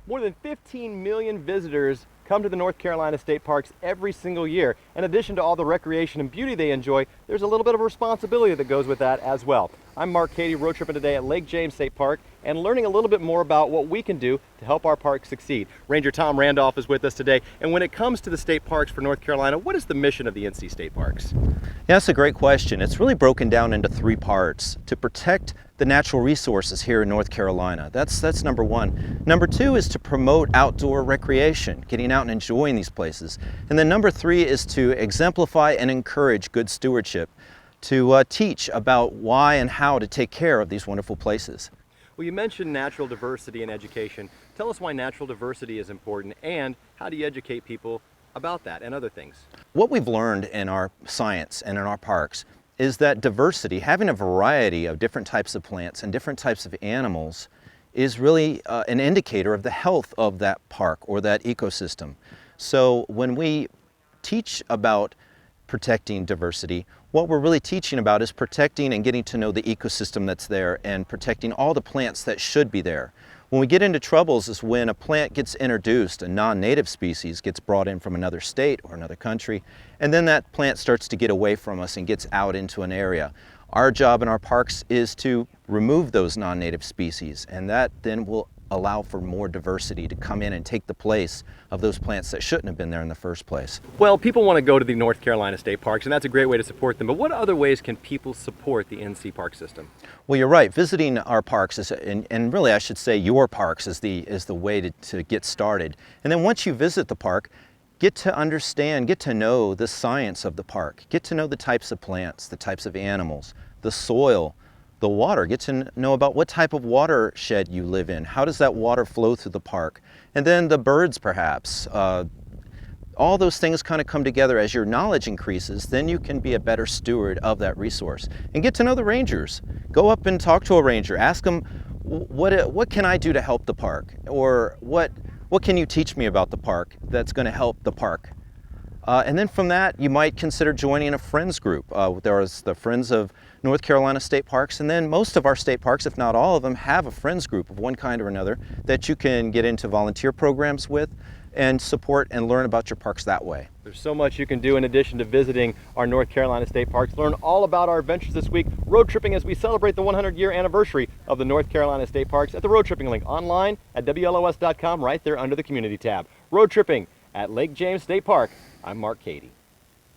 More than 15 million visitors come to the North Carolina State Parks every single year. In addition to all the recreation and beauty they enjoy, there's a little bit of responsibility that goes with that as well. I'm Mark Cady, road tripping today at Lake James State Park and learning a little bit more about what we can do to help our parks succeed. Ranger Tom Randolph is with us today, and when it comes to the state parks for North Carolina, what is the mission of the NC State Parks? Yeah, that's a great question. It's really broken down into three parts: to protect the natural resources here in North Carolina. That's number one. Number two is to promote outdoor recreation, getting out and enjoying these places. And then number three is to exemplify and encourage good stewardship, to teach about why and how to take care of these wonderful places. Well, you mentioned natural diversity in education. Tell us why natural diversity is important, and how do you educate people about that and other things? What we've learned in our science and in our parks is that diversity, having a variety of different types of plants and different types of animals, is really an indicator of the health of that park or that ecosystem. So when we teach about protecting diversity, what we're really teaching about is protecting and getting to know the ecosystem that's there and protecting all the plants that should be there. When we get into troubles is when a plant gets introduced, a non-native species gets brought in from another state or another country, and then that plant starts to get away from us and gets out into an area. Our job in our parks is to remove those non-native species, and that then will allow for more diversity to come in and take the place of those plants that shouldn't have been there in the first place. Well, people want to go to the North Carolina State Parks, and that's a great way to support them, but what other ways can people support the NC Park system? Well, you're right. Visiting our parks is, and really I should say your parks is the way to get started. And then once you visit the park, get to understand, get to know the science of the park, get to know the types of plants, the types of animals, the soil, the water, get to know about what type of watershed you live in. How does that water flow through the park? And then the birds, perhaps. All those things kind of come together. As your knowledge increases, then you can be a better steward of that resource. And get to know the rangers. Go up and talk to a ranger. Ask them, what can I do to help the park? Or what can you teach me about the park that's going to help the park? And then from that, you might consider joining a friends group. There is the Friends of North Carolina State Parks, and then most of our state parks, if not all of them, have a friends group of one kind or another that you can get into volunteer programs with and support and learn about your parks that way. There's so much you can do in addition to visiting our North Carolina State Parks. Learn all about our adventures this week, road tripping as we celebrate the 100-year anniversary of the North Carolina State Parks at the Road Tripping link online at WLOS.com, right there under the Community tab. Road tripping at Lake James State Park. I'm Mark Cady.